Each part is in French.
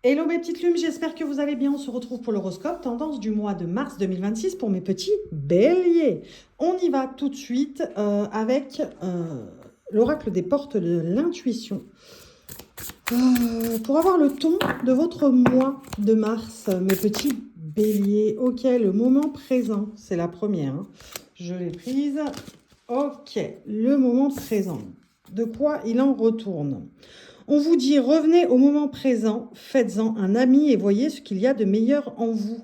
Hello mes petites lumes, j'espère que vous allez bien. On se retrouve pour l'horoscope tendance du mois de mars 2026 pour mes petits béliers. On y va tout de suite avec l'oracle des portes de l'intuition. Pour avoir le ton de votre mois de mars, mes petits béliers. Ok, le moment présent, c'est la première. Hein. Je l'ai prise. Ok, le moment présent. De quoi il en retourne? On vous dit, revenez au moment présent, faites-en un ami et voyez ce qu'il y a de meilleur en vous.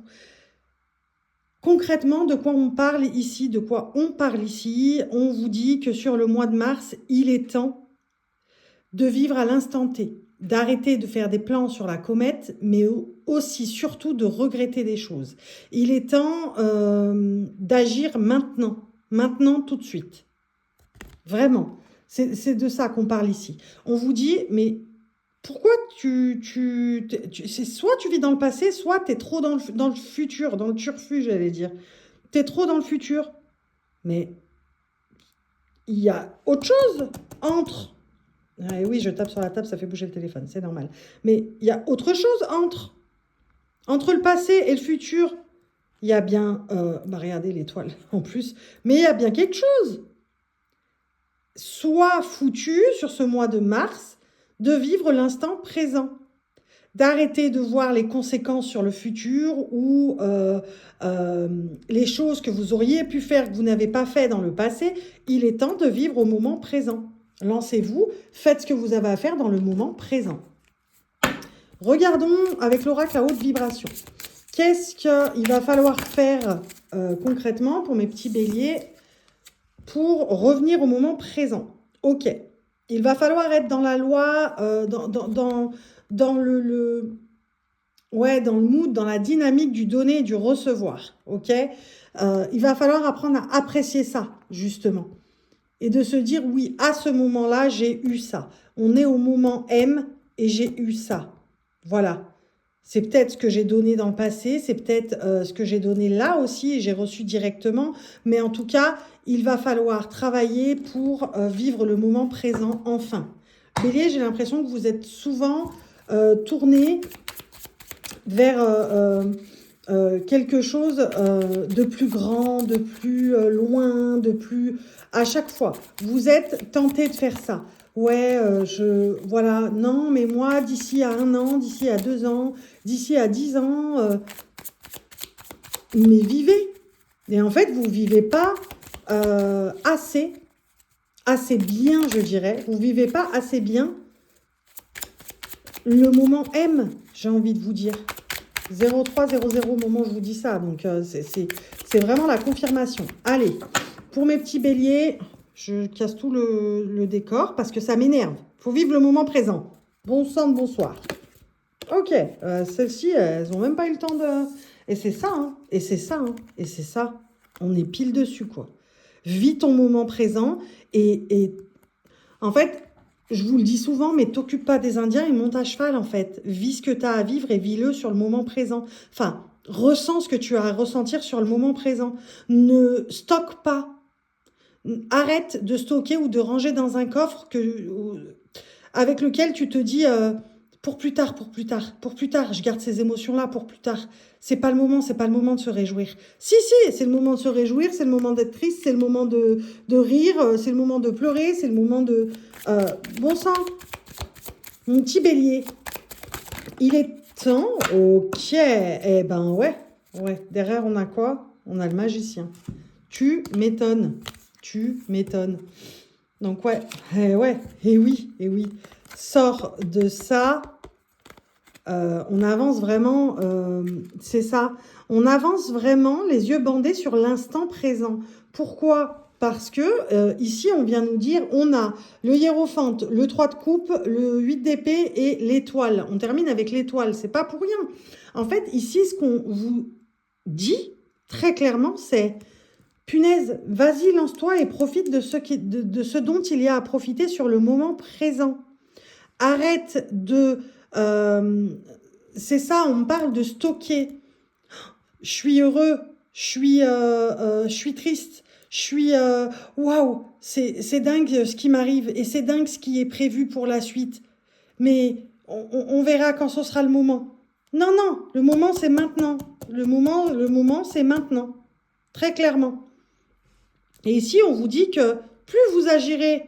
Concrètement, de quoi on parle ici? De quoi on parle ici? On vous dit que sur le mois de mars, il est temps de vivre à l'instant T, d'arrêter de faire des plans sur la comète, mais aussi, surtout, de regretter des choses. Il est temps d'agir maintenant, tout de suite. Vraiment. C'est de ça qu'on parle ici. On vous dit, mais pourquoi c'est soit tu vis dans le passé, soit tu es trop dans le futur, dans le turfu, j'allais dire. Tu es trop dans le futur. Mais il y a autre chose entre. Ah, oui, je tape sur la table, ça fait bouger le téléphone, c'est normal. Mais il y a autre chose entre le passé et le futur. Il y a bien, regardez l'étoile en plus, mais il y a bien quelque chose. Sois foutu sur ce mois de mars de vivre l'instant présent, d'arrêter de voir les conséquences sur le futur ou les choses que vous auriez pu faire que vous n'avez pas fait dans le passé. Il est temps de vivre au moment présent. Lancez-vous, faites ce que vous avez à faire dans le moment présent. Regardons avec l'oracle à haute vibration. Qu'est-ce qu'il va falloir faire concrètement pour mes petits béliers pour revenir au moment présent? Ok, il va falloir être dans la loi, dans le mood, dans la dynamique du donner et du recevoir. Ok, il va falloir apprendre à apprécier ça, justement. Et de se dire, oui, à ce moment-là, j'ai eu ça. On est au moment M et j'ai eu ça. Voilà. C'est peut-être ce que j'ai donné dans le passé, c'est peut-être ce que j'ai donné là aussi et j'ai reçu directement. Mais en tout cas, il va falloir travailler pour vivre le moment présent enfin. Bélier, j'ai l'impression que vous êtes souvent tourné vers quelque chose de plus grand, de plus loin, de plus... À chaque fois, vous êtes tenté de faire ça. Ouais, voilà, non, mais moi, d'ici à 1 an, d'ici à 2 ans, d'ici à 10 ans, mais vivez. Et en fait, vous ne vivez pas assez bien, je dirais. Vous ne vivez pas assez bien le moment M, j'ai envie de vous dire. 0300 au moment où je vous dis ça. Donc, c'est vraiment la confirmation. Allez, pour mes petits béliers, je casse tout le décor parce que ça m'énerve. Il faut vivre le moment présent. Bon sang de bonsoir. Ok, celles-ci, elles n'ont même pas eu le temps de... Et c'est ça, hein. Et c'est ça, hein. Et c'est ça. On est pile dessus, quoi. Vis ton moment présent et en fait... Je vous le dis souvent, mais t'occupe pas des Indiens, ils montent à cheval en fait. Vis ce que tu as à vivre et vis-le sur le moment présent. Enfin, ressens ce que tu as à ressentir sur le moment présent. Ne stocke pas. Arrête de stocker ou de ranger dans un coffre avec lequel tu te dis pour plus tard, je garde ces émotions-là pour plus tard. C'est pas le moment de se réjouir. Si, c'est le moment de se réjouir, c'est le moment d'être triste, c'est le moment de rire, c'est le moment de pleurer, c'est le moment de... bon sang, mon petit bélier, il est temps, ok, eh ben ouais, derrière on a quoi? On a le magicien. Tu m'étonnes. Donc et oui. Sors de ça. On avance vraiment, c'est ça. On avance vraiment les yeux bandés sur l'instant présent. Pourquoi? Parce que ici, on vient nous dire, on a le hiérophante, le 3 de coupe, le 8 d'épée et l'étoile. On termine avec l'étoile, c'est pas pour rien. En fait, ici, ce qu'on vous dit très clairement, c'est... Punaise, vas-y, lance-toi et profite de ce dont il y a à profiter sur le moment présent. Arrête de... c'est ça, on parle de stocker. Je suis heureux, je suis triste, je suis... Waouh, c'est dingue ce qui m'arrive et c'est dingue ce qui est prévu pour la suite. Mais on verra quand ce sera le moment. Non, non, le moment, c'est maintenant. Le moment, c'est maintenant. Très clairement. Et ici, on vous dit que plus vous agirez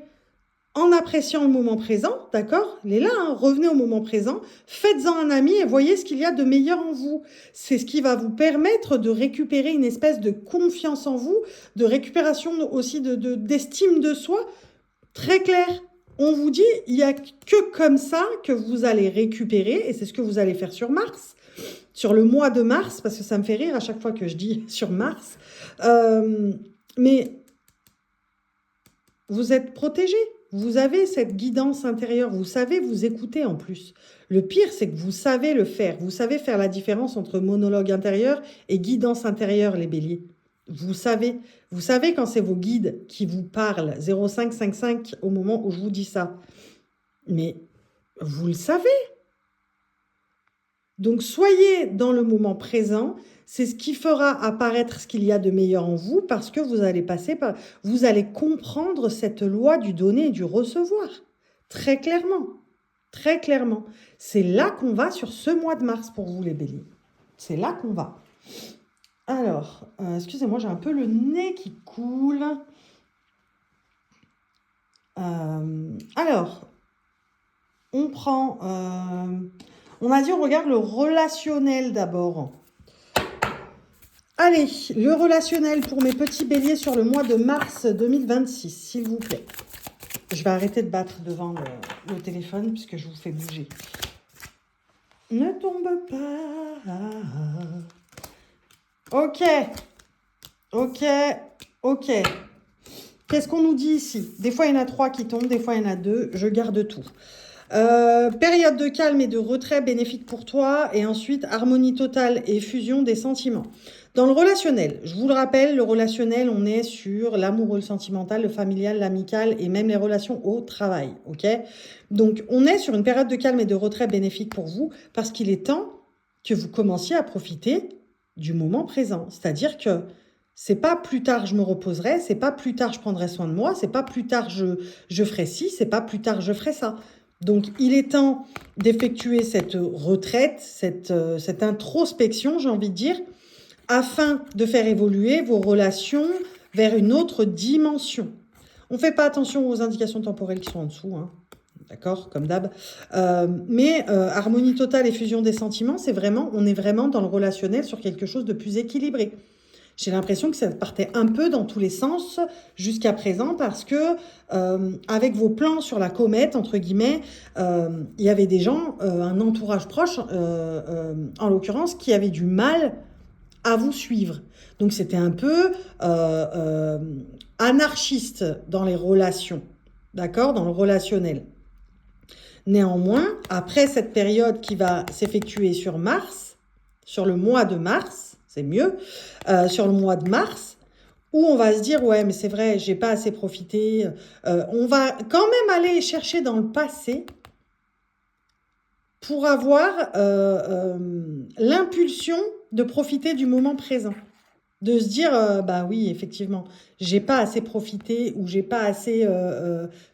en appréciant le moment présent, d'accord? Il est là, hein, revenez au moment présent, faites-en un ami et voyez ce qu'il y a de meilleur en vous. C'est ce qui va vous permettre de récupérer une espèce de confiance en vous, de récupération aussi d'estime de soi. Très clair. On vous dit, il n'y a que comme ça que vous allez récupérer, et c'est ce que vous allez faire sur Mars, sur le mois de mars, parce que ça me fait rire à chaque fois que je dis sur Mars. Mais vous êtes protégé. Vous avez cette guidance intérieure. Vous savez vous écouter en plus. Le pire, c'est que vous savez le faire. Vous savez faire la différence entre monologue intérieur et guidance intérieure, les béliers. Vous savez quand c'est vos guides qui vous parlent, 0555 au moment où je vous dis ça. Mais vous le savez. Donc, soyez dans le moment présent. C'est ce qui fera apparaître ce qu'il y a de meilleur en vous parce que vous allez comprendre cette loi du donner et du recevoir. Très clairement. Très clairement. C'est là qu'on va sur ce mois de mars pour vous, les béliers. C'est là qu'on va. Alors, excusez-moi, j'ai un peu le nez qui coule. Alors, on prend... on a dit on regarde le relationnel d'abord. Allez, le relationnel pour mes petits béliers sur le mois de mars 2026, s'il vous plaît. Je vais arrêter de battre devant le téléphone puisque je vous fais bouger. Ne tombe pas. Ok. Qu'est-ce qu'on nous dit ici? Des fois, il y en a 3 qui tombent, des fois, il y en a 2. Je garde tout. Période de calme et de retrait bénéfique pour toi. Et ensuite, harmonie totale et fusion des sentiments. Dans le relationnel, je vous le rappelle, le relationnel, on est sur l'amoureux, le sentimental, le familial, l'amical et même les relations au travail. Ok? Donc, on est sur une période de calme et de retrait bénéfique pour vous parce qu'il est temps que vous commenciez à profiter du moment présent. C'est-à-dire que c'est pas plus tard je me reposerai, c'est pas plus tard je prendrai soin de moi, c'est pas plus tard je ferai ci, c'est pas plus tard je ferai ça. Donc, il est temps d'effectuer cette retraite, cette introspection, j'ai envie de dire, afin de faire évoluer vos relations vers une autre dimension. On ne fait pas attention aux indications temporelles qui sont en dessous, hein. D'accord, comme d'hab. Mais harmonie totale et fusion des sentiments, on est vraiment dans le relationnel sur quelque chose de plus équilibré. J'ai l'impression que ça partait un peu dans tous les sens jusqu'à présent parce que avec vos plans sur la comète, entre guillemets, il y avait des gens, un entourage proche, en l'occurrence, qui avaient du mal à vous suivre. Donc, c'était un peu anarchiste dans les relations, d'accord, dans le relationnel. Néanmoins, après cette période qui va s'effectuer sur Mars, sur le mois de mars, c'est mieux, sur le mois de mars, où on va se dire, ouais, mais c'est vrai, j'ai pas assez profité. On va quand même aller chercher dans le passé pour avoir l'impulsion de profiter du moment présent. De se dire, bah oui, effectivement, j'ai pas assez profité ou j'ai pas assez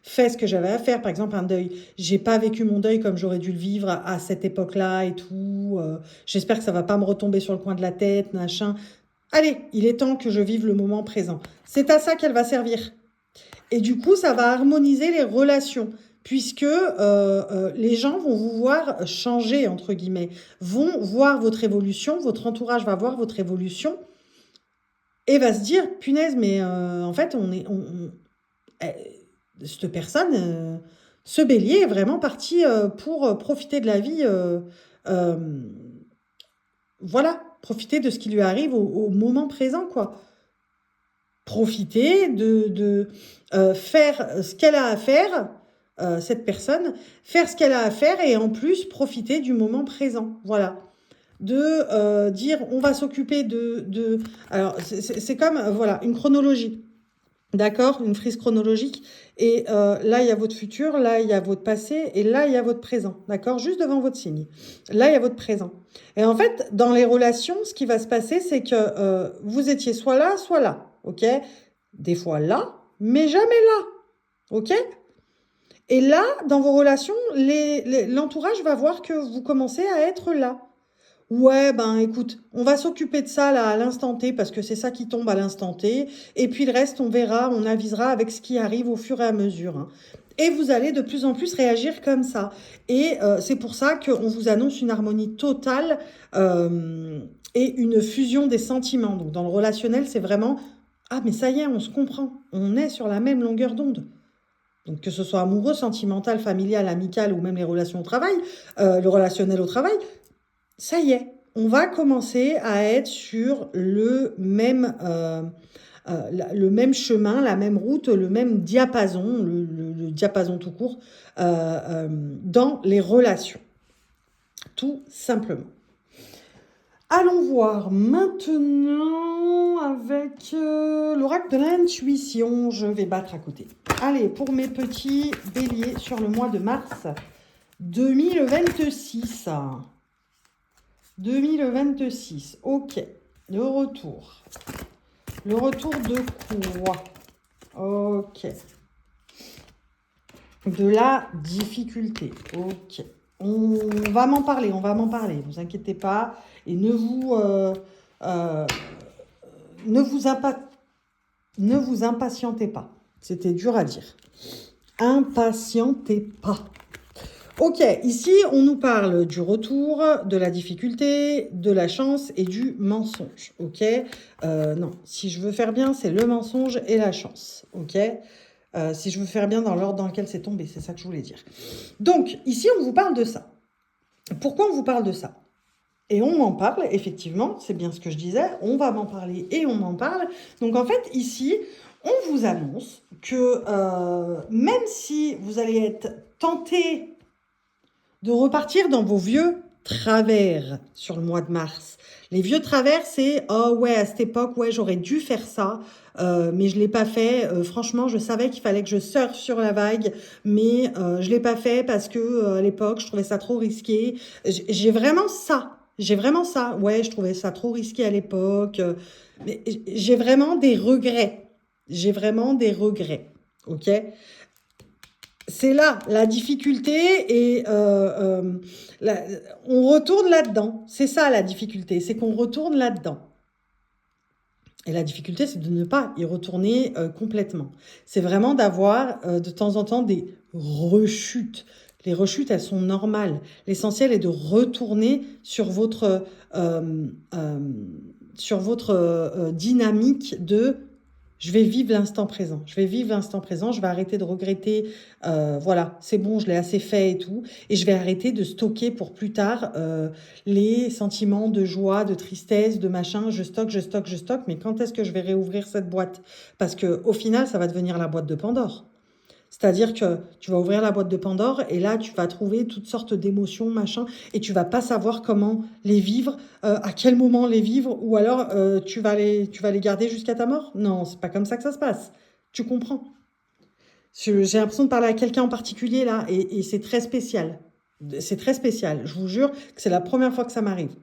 fait ce que j'avais à faire. Par exemple, un deuil. J'ai pas vécu mon deuil comme j'aurais dû le vivre à cette époque-là et tout. J'espère que ça va pas me retomber sur le coin de la tête, machin. Allez, il est temps que je vive le moment présent. C'est à ça qu'elle va servir. Et du coup, ça va harmoniser les relations. Puisque les gens vont vous voir changer, entre guillemets, vont voir votre évolution, votre entourage va voir votre évolution, et va se dire, punaise, mais en fait, cette personne, ce bélier est vraiment parti pour profiter de la vie, voilà, profiter de ce qui lui arrive au moment présent, quoi. Profiter de faire ce qu'elle a à faire, cette personne, faire ce qu'elle a à faire et en plus profiter du moment présent, voilà. De dire on va s'occuper alors c'est comme voilà une chronologie, d'accord, une frise chronologique, et là il y a votre futur, là il y a votre passé et là il y a votre présent, d'accord, juste devant votre signe, là il y a votre présent. Et en fait dans les relations ce qui va se passer c'est que vous étiez soit là, ok, des fois là mais jamais là, ok. Et là, dans vos relations, l'entourage va voir que vous commencez à être là. Ouais, ben écoute, on va s'occuper de ça là à l'instant T parce que c'est ça qui tombe à l'instant T. Et puis le reste, on verra, on avisera avec ce qui arrive au fur et à mesure, hein. Et vous allez de plus en plus réagir comme ça. Et c'est pour ça qu'on vous annonce une harmonie totale et une fusion des sentiments. Donc dans le relationnel, c'est vraiment, ah mais ça y est, on se comprend, on est sur la même longueur d'onde. Donc que ce soit amoureux, sentimental, familial, amical ou même les relations au travail, le relationnel au travail, ça y est, on va commencer à être sur le même chemin, la même route, le même diapason, le diapason tout court, dans les relations, tout simplement. Allons voir maintenant avec l'oracle de l'intuition. Je vais battre à côté. Allez, pour mes petits béliers sur le mois de mars 2026. 2026, ok. Le retour. Le retour de quoi? Ok. De la difficulté. Ok. On va m'en parler, vous inquiétez pas. Et ne vous impatientez pas. C'était dur à dire. Impatientez pas. Ok, ici, on nous parle du retour, de la difficulté, de la chance et du mensonge. Ok, non, si je veux faire bien, c'est le mensonge et la chance. Ok, si je veux faire bien dans l'ordre dans lequel c'est tombé, c'est ça que je voulais dire. Donc, ici, on vous parle de ça. Pourquoi on vous parle de ça? Et on m'en parle, effectivement, c'est bien ce que je disais, on va m'en parler et on m'en parle. Donc en fait, ici, on vous annonce que même si vous allez être tenté de repartir dans vos vieux travers sur le mois de mars. Les vieux travers, c'est « Oh ouais, à cette époque, ouais, j'aurais dû faire ça, mais je ne l'ai pas fait. Franchement, je savais qu'il fallait que je surfe sur la vague, mais je ne l'ai pas fait parce que à l'époque, je trouvais ça trop risqué. » J'ai vraiment ça. J'ai vraiment ça. Ouais, je trouvais ça trop risqué à l'époque. Mais j'ai vraiment des regrets. J'ai vraiment des regrets. OK? C'est là la difficulté et on retourne là-dedans. C'est ça la difficulté, c'est qu'on retourne là-dedans. Et la difficulté, c'est de ne pas y retourner complètement. C'est vraiment d'avoir de temps en temps des rechutes. Les rechutes, elles sont normales. L'essentiel est de retourner sur votre dynamique de je vais vivre l'instant présent. Je vais vivre l'instant présent. Je vais arrêter de regretter. Voilà, c'est bon, je l'ai assez fait et tout. Et je vais arrêter de stocker pour plus tard les sentiments de joie, de tristesse, de machin. Je stocke. Mais quand est-ce que je vais réouvrir cette boîte? Parce que au final, ça va devenir la boîte de Pandore. C'est-à-dire que tu vas ouvrir la boîte de Pandore et là, tu vas trouver toutes sortes d'émotions, machin, et tu vas pas savoir comment les vivre, à quel moment les vivre, ou alors tu vas les garder jusqu'à ta mort. Non, c'est pas comme ça que ça se passe. Tu comprends? J'ai l'impression de parler à quelqu'un en particulier là, et c'est très spécial. C'est très spécial. Je vous jure que c'est la première fois que ça m'arrive.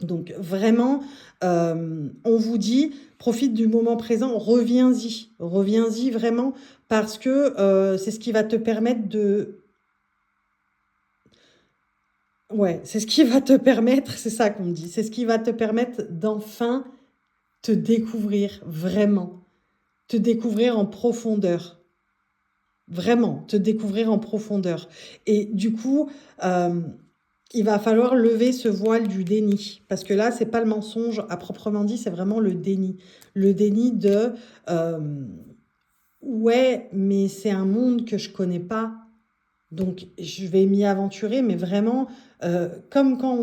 Donc vraiment, on vous dit, profite du moment présent, reviens-y vraiment, parce que c'est ce qui va te permettre de... Ouais, c'est ce qui va te permettre, c'est ça qu'on me dit, c'est ce qui va te permettre d'enfin te découvrir vraiment, te découvrir en profondeur. Vraiment, te découvrir en profondeur. Et du coup... il va falloir lever ce voile du déni. Parce que là, c'est pas le mensonge à proprement dit, c'est vraiment le déni. Le déni de ouais, mais c'est un monde que je connais pas. Donc, je vais m'y aventurer, mais vraiment, comme quand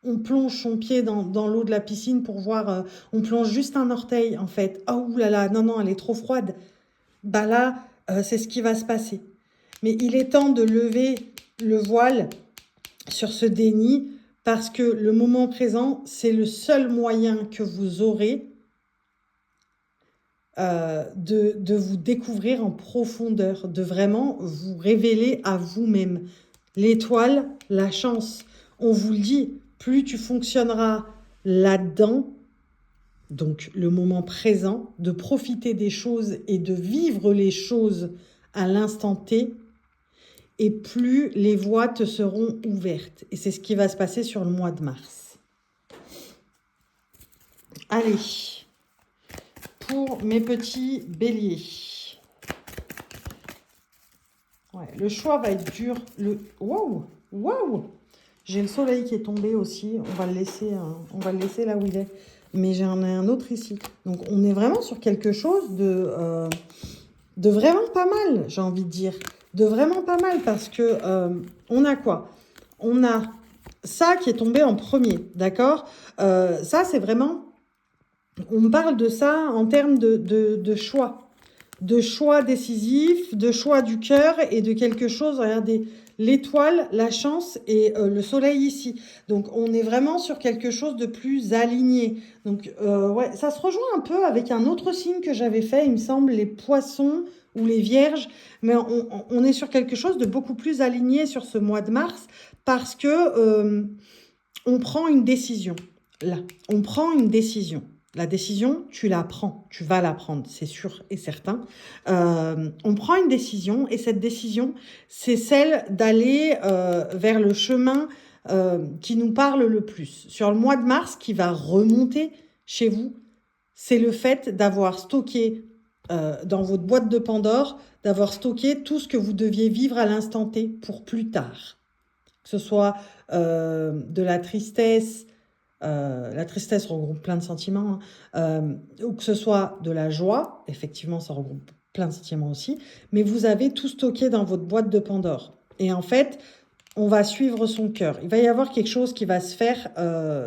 on plonge son pied dans l'eau de la piscine pour voir, on plonge juste un orteil, en fait. Oh oulala, non, elle est trop froide. Bah là, c'est ce qui va se passer. Mais il est temps de lever le voile sur ce déni parce que le moment présent, c'est le seul moyen que vous aurez de vous découvrir en profondeur, de vraiment vous révéler à vous-même. L'étoile, la chance, on vous le dit, plus tu fonctionneras là-dedans, donc le moment présent, de profiter des choses et de vivre les choses à l'instant T et plus les voies te seront ouvertes. Et c'est ce qui va se passer sur le mois de mars. Allez, pour mes petits béliers. Ouais, le choix va être dur. Waouh, waouh. J'ai le soleil qui est tombé aussi. On va le laisser là où il est. Mais j'en ai un autre ici. Donc, on est vraiment sur quelque chose de vraiment pas mal, j'ai envie de dire. De vraiment pas mal parce que on a quoi? On a ça qui est tombé en premier, d'accord? Ça, c'est vraiment... On parle de ça en termes de choix. De choix décisifs, de choix du cœur et de quelque chose. Regardez, l'étoile, la chance et le soleil ici. Donc, on est vraiment sur quelque chose de plus aligné. Donc, ouais, ça se rejoint un peu avec un autre signe que j'avais fait, il me semble, les poissons ou les vierges. Mais on est sur quelque chose de beaucoup plus aligné sur ce mois de mars parce que on prend une décision. Là, on prend une décision. La décision, tu la prends, tu vas la prendre, c'est sûr et certain. On prend une décision et cette décision, c'est celle d'aller vers le chemin qui nous parle le plus. Sur le mois de mars, qui va remonter chez vous, c'est le fait d'avoir stocké dans votre boîte de Pandore, d'avoir stocké tout ce que vous deviez vivre à l'instant T pour plus tard. Que ce soit de la tristesse regroupe plein de sentiments, ou que ce soit de la joie, effectivement, ça regroupe plein de sentiments aussi, mais vous avez tout stocké dans votre boîte de Pandore. Et en fait, on va suivre son cœur. Il va y avoir quelque chose qui va se faire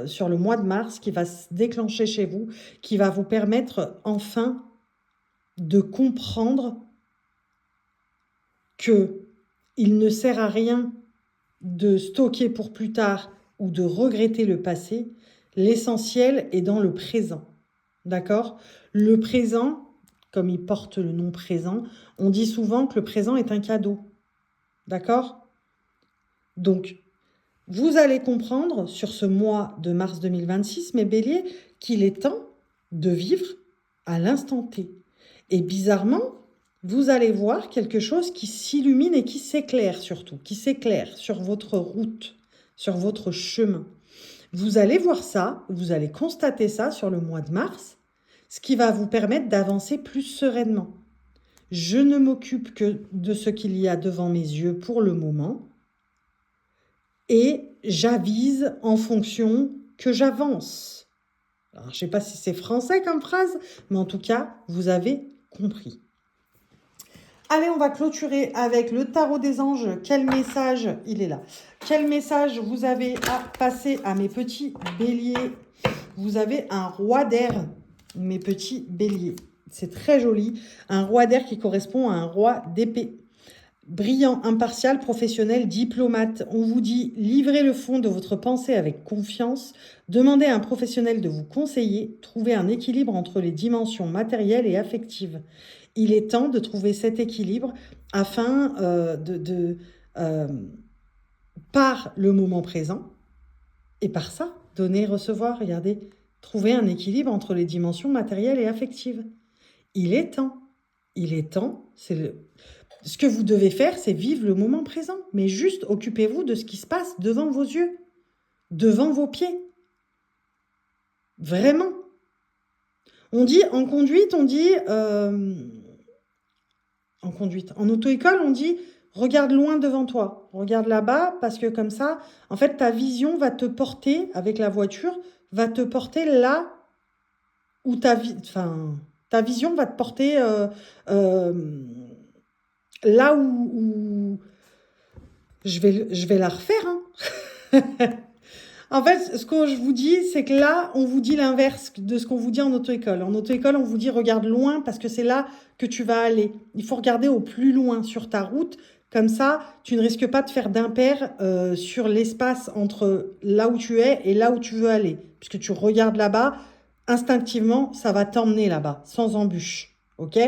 sur le mois de mars, qui va se déclencher chez vous, qui va vous permettre enfin de comprendre que il ne sert à rien de stocker pour plus tard ou de regretter le passé. L'essentiel est dans le présent. D'accord? Le présent, comme il porte le nom présent, on dit souvent que le présent est un cadeau. D'accord? Donc, vous allez comprendre sur ce mois de mars 2026, mes béliers, qu'il est temps de vivre à l'instant T. Et bizarrement, vous allez voir quelque chose qui s'illumine et qui s'éclaire surtout, qui s'éclaire sur votre route, sur votre chemin. Vous allez voir ça, vous allez constater ça sur le mois de mars, ce qui va vous permettre d'avancer plus sereinement. Je ne m'occupe que de ce qu'il y a devant mes yeux pour le moment et j'avise en fonction que j'avance. Alors, je ne sais pas si c'est français comme phrase, mais en tout cas, vous avez compris. Allez, on va clôturer avec le tarot des anges. Quel message, il est là. Quel message vous avez à passer à mes petits béliers? Vous avez un roi d'air, mes petits béliers. C'est très joli. Un roi d'air qui correspond à un roi d'épée. Brillant, impartial, professionnel, diplomate. On vous dit, livrez le fond de votre pensée avec confiance. Demandez à un professionnel de vous conseiller. Trouvez un équilibre entre les dimensions matérielles et affectives. Il est temps de trouver cet équilibre afin par le moment présent, et par ça, donner, recevoir, regardez, trouver un équilibre entre les dimensions matérielles et affectives. Il est temps, ce que vous devez faire, c'est vivre le moment présent, mais juste occupez-vous de ce qui se passe devant vos yeux, devant vos pieds. Vraiment. On dit, en conduite, en auto-école, on dit, regarde loin devant toi, regarde là-bas, parce que comme ça, en fait, ta vision va te porter, avec la voiture, va te porter là où ta vision va te porter là où... Je vais la refaire, hein. En fait, ce que je vous dis, c'est que là, on vous dit l'inverse de ce qu'on vous dit en auto-école. En auto-école, on vous dit regarde loin parce que c'est là que tu vas aller. Il faut regarder au plus loin sur ta route. Comme ça, tu ne risques pas de faire d'impair sur l'espace entre là où tu es et là où tu veux aller. Puisque tu regardes là-bas, instinctivement, ça va t'emmener là-bas, sans embûche. OK?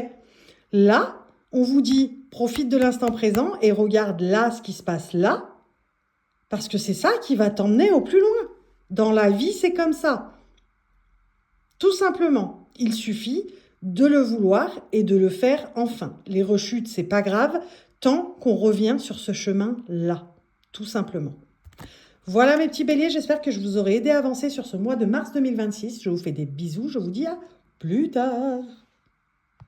Là, on vous dit profite de l'instant présent et regarde là ce qui se passe là. Parce que c'est ça qui va t'emmener au plus loin. Dans la vie, c'est comme ça. Tout simplement, il suffit de le vouloir et de le faire enfin. Les rechutes, c'est pas grave, tant qu'on revient sur ce chemin-là, tout simplement. Voilà mes petits béliers, j'espère que je vous aurai aidé à avancer sur ce mois de mars 2026. Je vous fais des bisous, je vous dis à plus tard.